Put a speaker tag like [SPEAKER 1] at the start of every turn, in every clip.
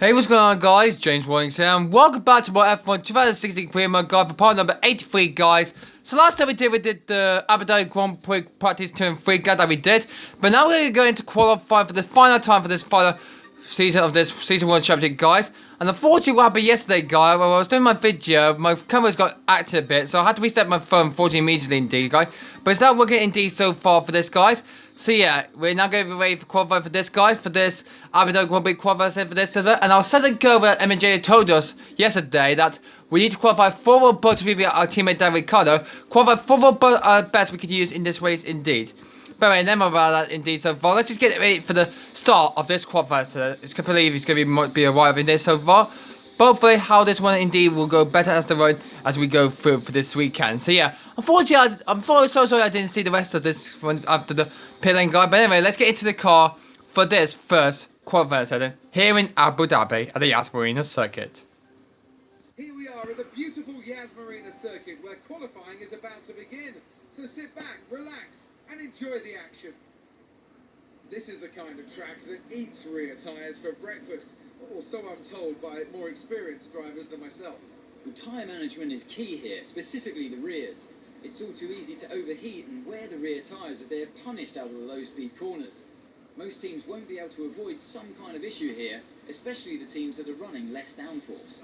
[SPEAKER 1] Hey, what's going on, guys? James Warnings here, and welcome back to my F1 2016 Primo guide for part number 83, guys. So last time we did the Abu Dhabi Grand Prix practice 2 and 3 guide that we did, but now we're going to go into qualifying for the final time for this final season of this Season 1 Championship, guys. And unfortunately, what happened yesterday, guys, when I was doing my video, my camera's got active a bit, so I had to reset my phone, unfortunately, immediately, indeed, guys. But it's not working, indeed, so far for this, guys. So yeah, we're now going to be ready for qualifying for this, guys, for this Abu Dhabi Grand Prix qualifying for this, and our Cesar Gerber MJ told us yesterday that we need to qualify 4 both to be our teammate Dan Ricciardo, qualify 4 both best we could use in this race, indeed. But anyway, never about that, indeed, so far. Let's just get ready for the start of this qualifier. So it's going to believe it's going to be a ride in this so far. Hopefully, how this one indeed will go better as the road as we go through for this weekend. So yeah, unfortunately, I'm so sorry I didn't see the rest of this one after the pit lane guide. But anyway, let's get into the car for this first qualifier session here in Abu Dhabi at the Yas Marina circuit.
[SPEAKER 2] Here we are at the beautiful Yas Marina circuit where qualifying is about to begin. So sit back, relax, and enjoy the action. This is the kind of track that eats rear tyres for breakfast, or so I'm told by more experienced drivers than myself.
[SPEAKER 3] Well, tyre management is key here, specifically the rears. It's all too easy to overheat and wear the rear tyres if they're punished out of the low-speed corners. Most teams won't be able to avoid some kind of issue here, especially the teams that are running less downforce.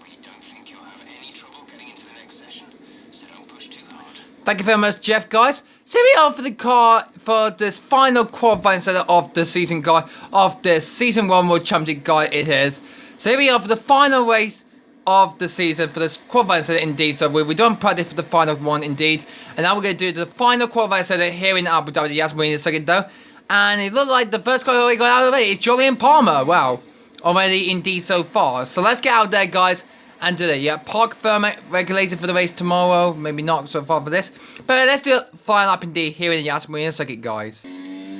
[SPEAKER 4] We don't think you'll have any trouble getting into the next session, so don't push too hard.
[SPEAKER 1] Thank you very much, Jeff, guys. So we are for the car for this final qualifying session of the season, guide of this Season 1 World Championship guide it is. So here we are for the final race of the season for this qualifying session, indeed. So we're done practice for the final one, indeed. And now we're going to do the final qualifying session here in Abu Dhabi, the Yas Marina circuit, though. And it looked like the first car already got out of it. It's Julian Palmer. Wow. Already, indeed, so far. So let's get out there, guys, and do it. Yeah, park thermic regulated for the race tomorrow. Maybe not so far for this. But let's do a final lap, indeed, here in the Yas Marina circuit, guys.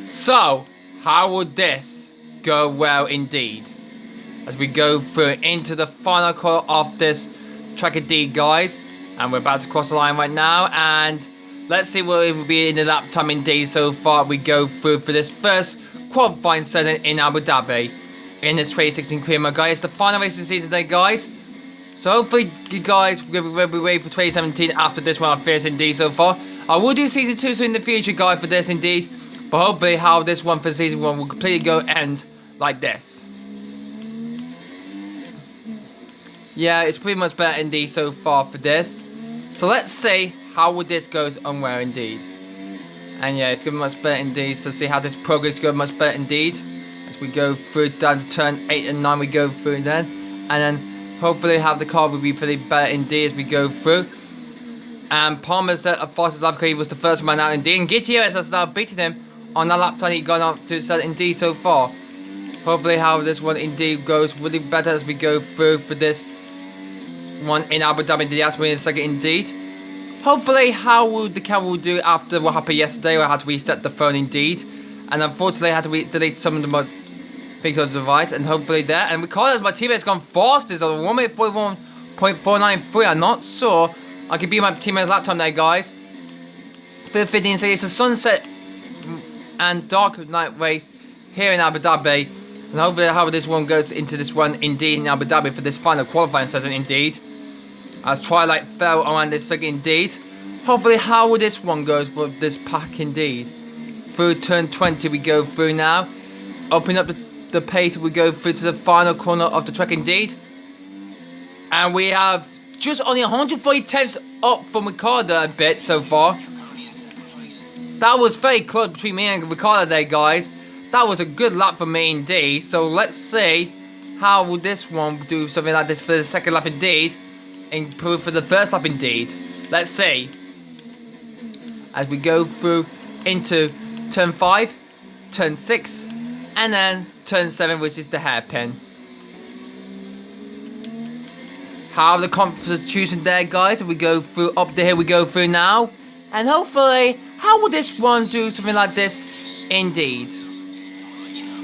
[SPEAKER 1] So, how would this go well, indeed? As we go through into the final corner of this track indeed, guys. And we're about to cross the line right now. And let's see what it will be in the lap time indeed so far. We go through for this first qualifying session in Abu Dhabi. In this 2016 Primo, guys. It's the final race of the season today, guys. So hopefully you guys will be ready for 2017 after this one. I fear indeed so far. I will do Season 2 in the future, guys, for this indeed. But hopefully how this one for Season 1 will completely go end like this. Yeah, it's pretty much better indeed so far for this. So let's see how would this goes on where indeed. And yeah, it's going much better indeed. So see how this progress goes much better indeed. As we go through down to turn 8 and 9 we go through then. And then hopefully have the car will be pretty better indeed as we go through. And Palmer set a fastest lap because he was the first man out indeed. And Gutierrez has now beaten him on that lap time he got up to set indeed so far. Hopefully how this one indeed goes really better as we go through for this one in Abu Dhabi, the Yas Marina circuit indeed. Hopefully how will the camera will do after what happened yesterday where I had to reset the phone indeed. And unfortunately I had to delete some of the things on the device, and hopefully there. And because my teammate's gone fastest on 1 minute 41.493, I'm not sure I could beat my teammate's lap time there, guys. 15, so it's a sunset and dark night race here in Abu Dhabi. And hopefully how this one goes into this one indeed in Abu Dhabi for this final qualifying session indeed. As twilight fell around this circuit indeed. Hopefully how will this one goes with this pack indeed. Through turn 20 we go through now. Opening up the pace we go through to the final corner of the track indeed. And we have just only 140 tenths up from Ricciardo a bit so far. That was very close between me and Ricciardo there, guys. That was a good lap for me indeed. So let's see how will this one do something like this for the second lap indeed. Improve for the first lap indeed. Let's see. As we go through into turn 5, turn 6, and then turn 7, which is the hairpin. How the constitution there, guys. We go through up the hill we go through now. And hopefully, how will this one do something like this indeed?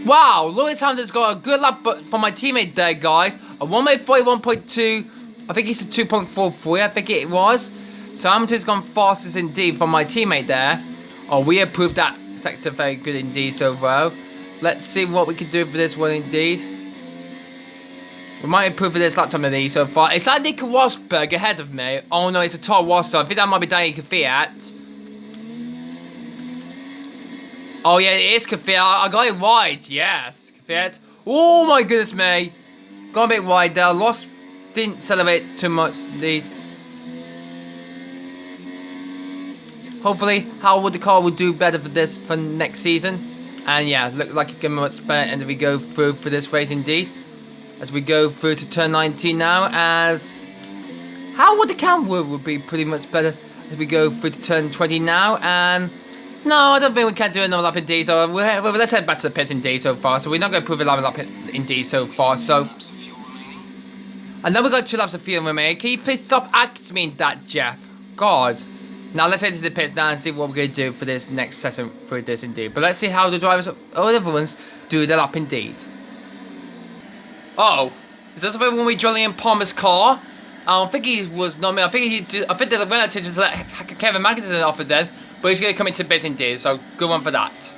[SPEAKER 1] Wow, Lewis Hamilton's got a good lap for my teammate there, guys. A 1 minute 41.2. I think it's a 2.43, I think it was. So Hamilton's gone fastest indeed for my teammate there. Oh, we approved that sector very good indeed so well. let's see what we can do for this one indeed. We might improve for this lap time indeed so far. It's like Nico Rosberg ahead of me. Oh no, it's a Toro Rosso. I think that might be Danny Kvyat. Oh yeah, it is Kvyat. I got it wide. Yes, Kvyat. Oh my goodness me. Got a bit wide there. Lost. Didn't celebrate too much indeed. Hopefully, how would the car will do better for this for next season. And yeah, looks like it's going to be much better. And we go through for this race indeed. As we go through to turn 19 now. As how would the camera would be pretty much better as we go through to turn 20 now. And no, I don't think we can do another lap in D. So let's head back to the pits in D so far. So we're not going to prove another lap in D so far. So. And then we got 2 laps of fuel remaining. Can you please stop asking me that, Jeff? God. Now let's head to the pits now and see what we're going to do for this next session for this indeed. But let's see how the drivers or the other ones do the lap indeed. Oh, is this something when we Julian Palmer's car? I don't think he was nominated. I think the relatives just let Kevin Magnussen off it then. But he's going to come into pits indeed. So good one for that.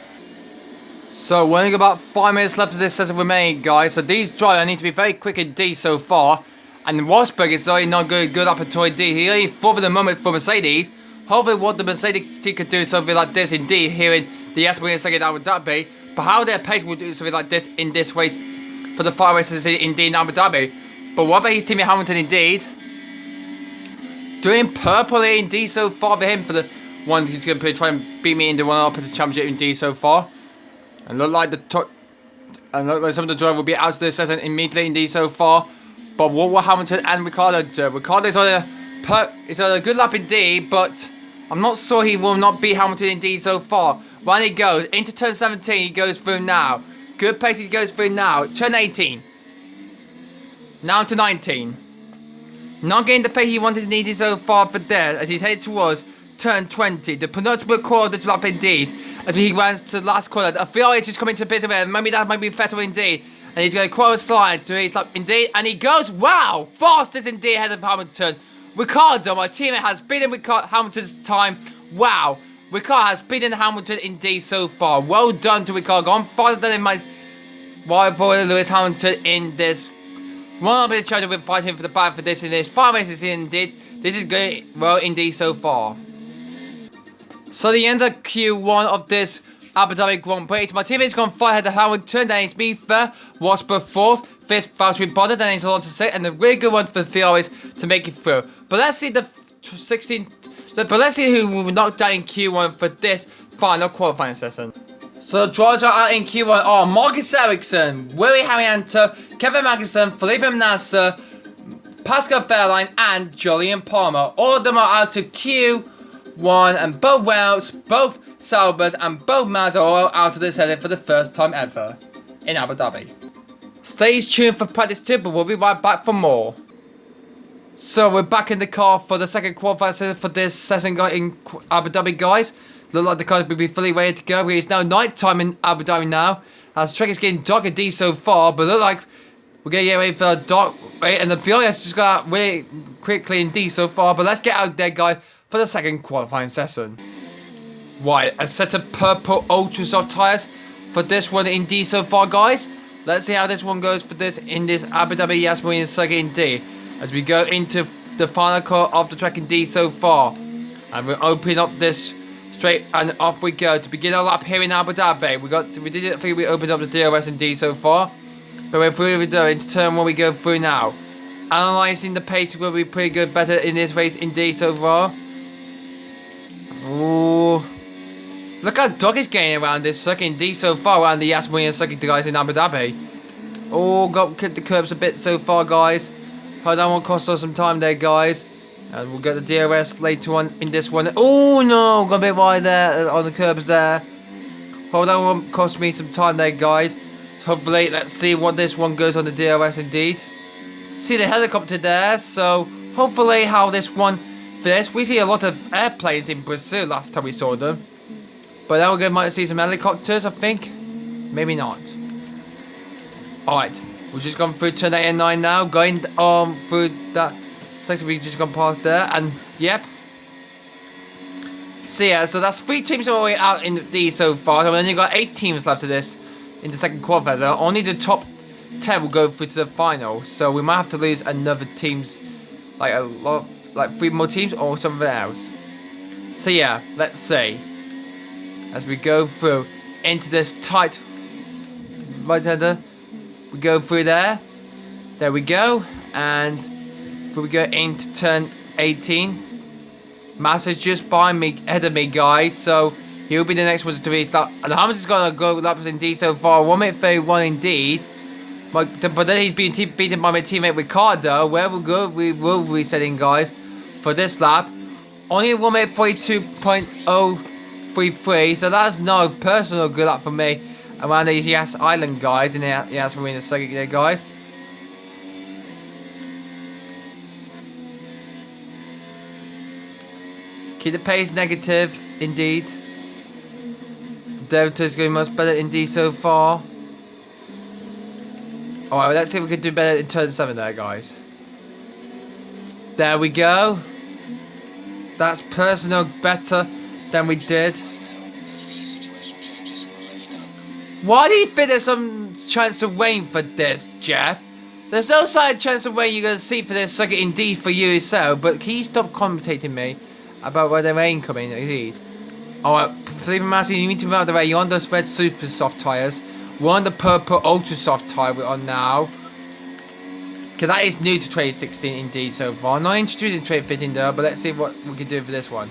[SPEAKER 1] So we're only got about 5 minutes left of this session remaining, guys. So these drivers need to be very quick indeed so far. And Rosberg is already not good up until indeed. He only fought for the moment for Mercedes. Hopefully what the Mercedes team could do something like this indeed here in the Aspen second Abu Dhabi. But how their pace will do something like this in this race for the 5 races indeed in Abu Dhabi. But what about his team in Hamilton indeed? Doing purpley indeed so far for him for the one who's going to try and beat me in the one up at the championship indeed so far. And look like some of the driver will be out of the session immediately indeed so far. But what will Hamilton and Ricciardo do? Ricciardo's on a good lap indeed, but I'm not sure he will not beat Hamilton indeed so far. When he goes into turn 17, he goes through now. Good pace he goes through now. Turn 18. Now to 19. Not getting the pace he wanted needed so far for there as he's headed towards turn 20. The penultimate corner of the lap indeed. As he runs to the last corner. I feel he's just coming to pit away. Maybe that might be Vettel indeed. And he's going to cross slide to his lap indeed. And he goes, wow! Fastest indeed ahead of Hamilton. Ricciardo, my teammate, has beaten Hamilton's time. Wow. Ricciardo has beaten Hamilton indeed so far. Well done to Ricciardo. Gone faster than my rival Lewis Hamilton in this. One of the charge we're fighting for the battle for this in this 5 races indeed. This is going well indeed so far. So the end of Q1 of this Abu Dhabi Grand Prix. My teammate's gone 5 ahead of Hamilton. Then it's me third. Rosberg 4th. 5th, Valtteri Bottas. Then it's Alonso 6th. And the really good one for the Ferraris to make it through. But let's see the 16. But let's see who will knock down in Q1 for this final qualifying session. So the drivers are out in Q1 are Marcus Ericsson, Willie Harrianto, Kevin Magnussen, Felipe Massa, Pascal Wehrlein, and Julian Palmer. All of them are out to Q1, and both Wells, both Salbert, and both Maz are all out of this session for the first time ever in Abu Dhabi. Stay tuned for practice 2, but we'll be right back for more. So we're back in the car for the second qualifying session for this session in Abu Dhabi, guys. Look like the cars will be fully ready to go. It's now night time in Abu Dhabi now. As the track is getting dark and deep so far, but look like we're going to get ready for a dark rate. And the Ferrari has just got out really quickly indeed so far. But let's get out there, guys, for the second qualifying session. Right, a set of purple ultra soft tyres for this one indeed so far, guys. Let's see how this one goes for this in this Abu Dhabi Yas Marina circuit indeed. As we go into the final car of the track indeed so far. And we're opening up this straight and off we go to begin our lap here in Abu Dhabi. We did it. I think we opened up the DRS indeed so far. But we're through into turn 1 we go through now. Analysing the pace will be pretty good, better in this race indeed so far. Ooh. Look how dark it's getting around this circuit indeed so far around the Yas Marina circuit, guys, in Abu Dhabi. Oh, got the curbs a bit so far, guys. Hold on, won't cost us some time there, guys. And we'll get the DRS later on in this one. Oh no, got a bit wide there on the curbs there. Hold on, won't cost me some time there, guys. So hopefully, let's see what this one goes on the DRS indeed. See the helicopter there, so hopefully how this one fits. We see a lot of airplanes in Brazil last time we saw them. But now we're going to see some helicopters, I think. Maybe not. Alright, we've just gone through turn 8 and 9 now. Going through that section we've just gone past there. And, yep. So yeah, so that's 3 teams already out in these so far. So we've only got 8 teams left of this in the second qualifier. Only the top 10 will go through to the final. So we might have to lose another teams, like a lot, like 3 more teams or something else. So yeah, let's see. As we go through into this tight right-hander, we go through there. There we go. And we go into turn 18. Massa's just behind me, ahead of me, guys. So he'll be the next one to restart. And Hamilton's is going to go laps indeed so far. 1 minute 31 indeed. But then he's being beaten by my teammate Ricardo. Where we'll go, we will be resetting, guys, for this lap. Only 1 minute 42.033. So that's no personal good lap for me around the Yas Island, guys, in the Yas Marina circuit there, guys. Keep the pace negative, indeed. The Delta is going much better indeed so far. Alright, let's see if we can do better in turn 7 there, guys. There we go. That's personal better than we did. Why do you think there's some chance of rain for this, Jeff? There's no side chance of rain you're going to see for this circuit indeed for you yourself, but can you stop commentating me about where the rain coming indeed? Alright, Felipe Massa, you need to remember the way you're on those red super soft tyres. We're on the purple ultra soft tyre we're on now. Okay, that is new to trade 16 indeed so far. Not introducing trade 15 though, but let's see what we can do for this one.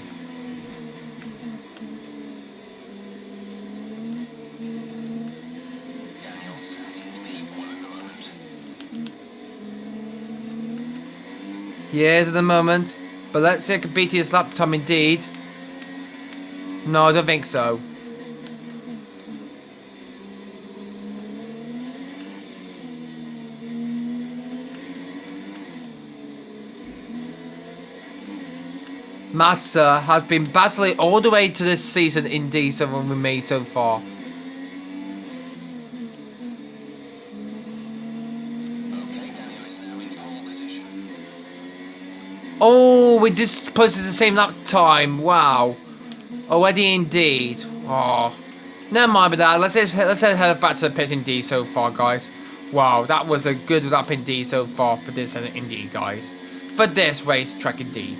[SPEAKER 1] Yes, at the moment. But let's see if I can beat his lap time indeed. No, I don't think so. Massa has been battling all the way to this season indeed, so with me so far. Oh, we just posted the same lap time. Wow. Already indeed. Oh. Never mind with that. Let's head back to the pit indeed so far, guys. Wow, that was a good lap indeed so far for this indeed, guys. For this racetrack indeed.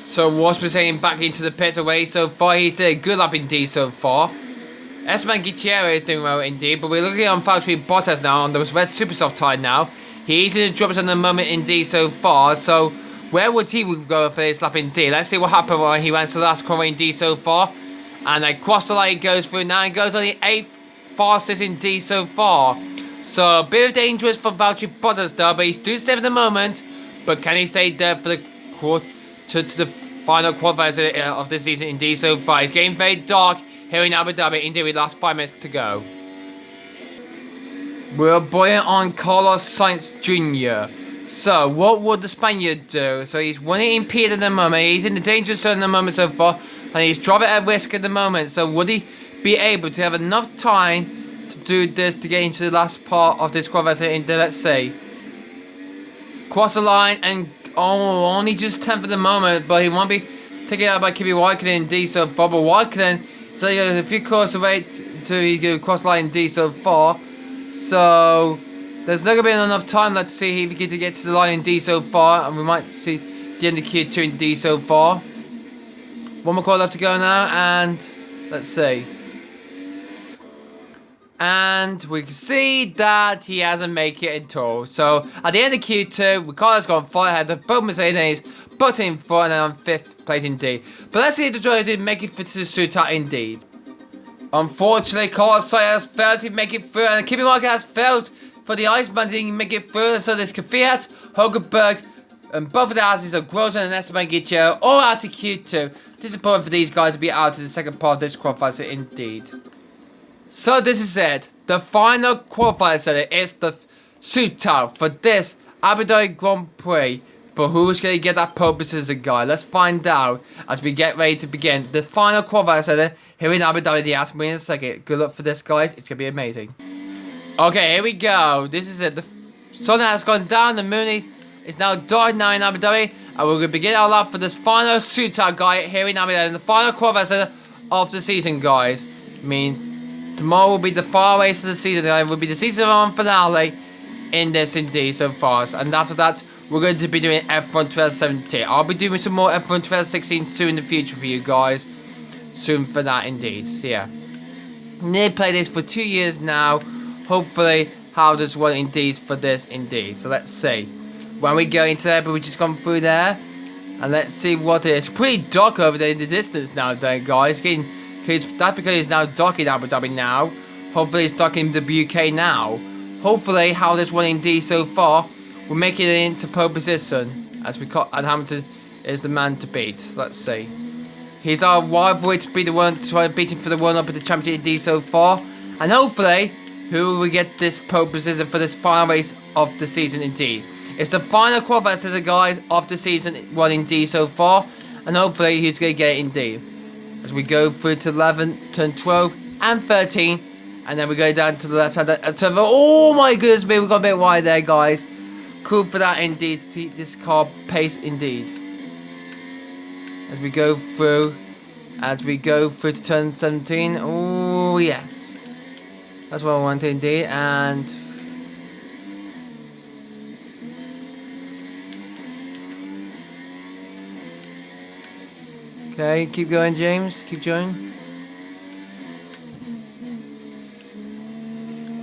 [SPEAKER 1] So what's we're saying back into the pit away so far. He's did a good lap indeed so far. Esteban Gutierrez is doing well indeed, but we're looking on Valtteri Bottas now on those red super soft tire now. He's in the drops at the moment indeed so far. So where would he go for this lap indeed? Let's see what happened when he went to the last corner indeed so far. And across the line goes through now and goes on the 8th fastest indeed so far. So a bit of dangerous for Valtteri Bottas though, but he's doing 7 at the moment. But can he stay there for the to the final qualifiers of this season indeed so far? It's getting very dark here in Abu Dhabi indeed with the last 5 minutes to go. We're buoyant on Carlos Sainz Jr. So what would the Spaniard do? So he's winning in P at the moment. He's in the danger zone at the moment so far. And he's driving at risk at the moment. So would he be able to have enough time to do this to get into the last part of this qualifier? Let's see. Cross the line and only just 10th at the moment, but he won't be taken out by Kimi Raikkonen indeed so far. But Raikkonen, so he has a few cars away to he go cross line indeed so far. So there's not gonna be enough time left to see if he can get to the line indeed so far, and we might see the end of Q2 indeed so far. One more car left to go now, and let's see. And we can see that he hasn't made it at all. So at the end of Q2, Ricardo's gone far ahead of both Mercedes, both in front and on 5th place indeed. But let's see if the driver did make it for the shootout indeed. Unfortunately, Carlos Sainz has failed to make it through, and Kimi Raikkonen has failed for the Iceman didn't make it through. So there's Kvyat, Hulkenberg, and both of the houses are Grosjean and Esteban Gutierrez all out of Q2. Disappointing for these guys to be out of the second part of this qualifier indeed. So this is it. The final qualifier set is the shootout for this Abu Dhabi Grand Prix. But who's going to get that pole position, guy? Let's find out as we get ready to begin the final qualifier set here in Abu Dhabi. The Yas Marina circuit. Good luck for this, guys. It's going to be amazing. Okay, here we go. This is it. The sun has gone down. The moon is now dark now in Abu Dhabi. And we're going to begin our lap for this final shootout, guy, here in Abu Dhabi. The final qualifier set of the season, guys. I mean, Tomorrow will be the final race of the season. It will be the season 1 finale in this indeed so far. And after that, we're going to be doing F1 2017. I'll be doing some more F1 2016 soon in the future for you guys. Soon for that indeed. So yeah. Nearly played this for 2 years now. Hopefully, how does one indeed for this indeed. So let's see. When we go into there, but we just come through there. And let's see what it is. Pretty dark over there in the distance now, there, guys. That's because it's now dark in Abu Dhabi now. Hopefully it's dark in the UK now. Hopefully how this one indeed so far will make it into pole position. As we call, and Hamilton is the man to beat. Let's see. He's our rival to be the one to try and beat him for the one up at the championship indeed so far. And hopefully, who will get this pole position for this final race of the season indeed. It's the final qualifier season, guys, of the season 1 indeed so far. And hopefully he's going to get it indeed. As we go through to 11, turn 12 and 13. And then we go down to the left hand. Oh my goodness me, we got a bit wide there, guys. Cool for that indeed. See this car pace indeed. As we go through to turn 17. Oh yes. That's what I wanted indeed. And okay, keep going, James. Keep going.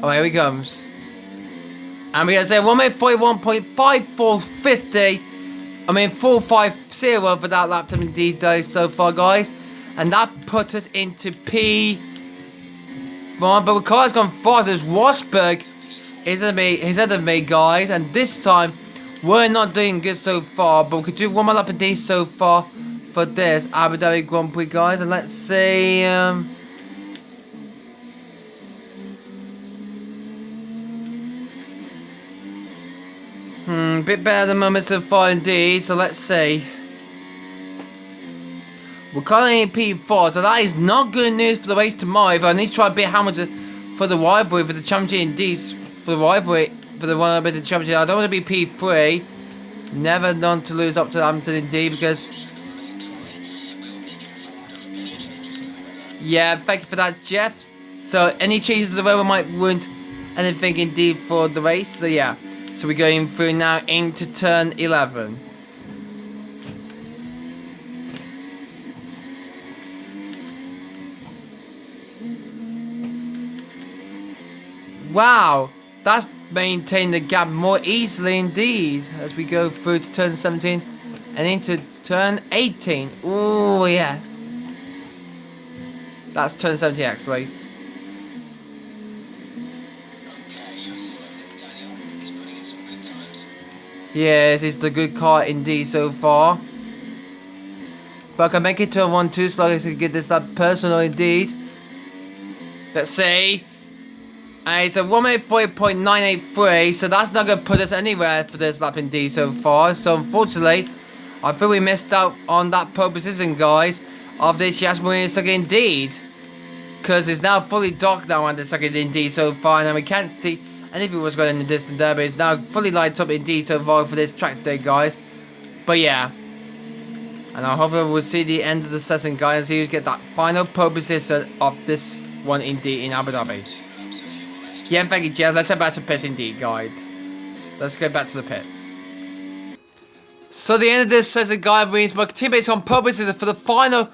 [SPEAKER 1] Oh, here he comes. And we got to say 1:41.5450. 450 for that lap time indeed though so far, guys. And that put us into P1. But the car's gone fast as Rosberg is ahead of me, guys. And this time, we're not doing good so far. But we could do one more lap indeed so far for this Abu Dhabi Grand Prix, guys. And let's see. Bit better at the moment so far indeed. So let's see. We're currently in P4, so that is not good news for the race tomorrow. If I need to try to beat Hamilton for the rivalry, for the championship indeed, for the rivalry, for the one bit of the championship. I don't want to be P3. Never known to lose up to Hamilton indeed, because yeah, thank you for that, Jeff. So any changes to the weather might ruin anything indeed for the race. So yeah, so we're going through now into turn 11. Wow, that's maintained the gap more easily indeed as we go through to turn 17 and into turn 18. Oh yeah, that's turn 17 actually. Yes, it's the good car indeed so far. But I can make it to a 1-2 so I can get this up personal indeed. Let's see. And it's a 1:40.983, so that's not going to put us anywhere for this lap indeed so far. So unfortunately, I think we missed out on that pole position, guys, of this Yas Marina circuit indeed. Because it's now fully dark now on the circuit indeed so far, and we can't see anything was going in the distance there, but it's now fully lights up indeed so far for this track today, guys. But yeah. And I hope we'll see the end of the session, guys, and see who's get that final pole position of this one indeed in Abu Dhabi. Yeah, thank you, Jez. Let's head back to the pits indeed, guys. Let's go back to the pits. So the end of this session, guys, means my teammates on pole position for the final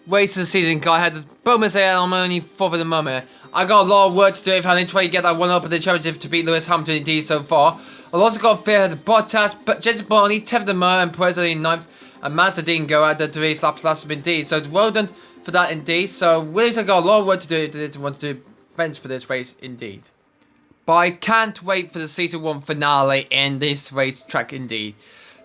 [SPEAKER 1] race of the season, guys. I had the bonus there, and I'm only 4th at the moment. I got a lot of work to do if I need to try to get that one up at the championship to beat Lewis Hamilton indeed so far. I've also got fear of the Bottas, but Jensen Button, 10th at the moment, and Perez only 9th, and Mazda didn't go out the 3 laps last indeed. So well done for that indeed. So Williams have got a lot of work to do to want to do fence for this race indeed. But I can't wait for the season 1 finale in this race track indeed.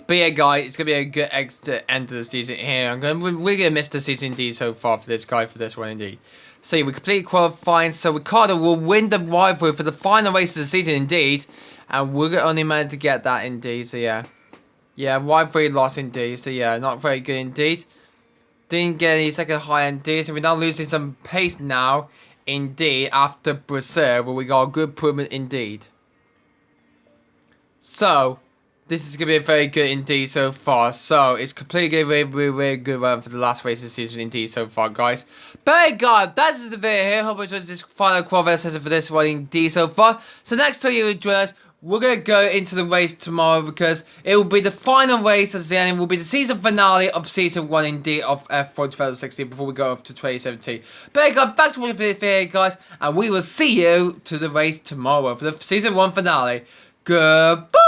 [SPEAKER 1] But yeah, guys, it's gonna be a good end to the season here. We're gonna miss the season indeed so far for this guy for this one indeed. So yeah, we completely qualifying. So Ricardo will win the rivalry for the final race of the season indeed, and we're only managed to get that indeed. So yeah, rivalry loss indeed. So yeah, not very good indeed. Didn't get any second high indeed. So we're now losing some pace now. Indeed, after Brazil, where we got a good improvement indeed. So, this is going to be a very good indeed so far. So, it's completely really good run for the last race of the season indeed so far, guys. But guys, that's the video here. Hope you enjoyed this final qualifier session for this one indeed so far. So, next time you join us, we're going to go into the race tomorrow because it will be the final race of the end. It will be the season finale of Season 1 indeed of F1 2016 before we go up to 2017. But guys, thanks for watching the video, guys. And we will see you to the race tomorrow for the Season 1 finale. Goodbye!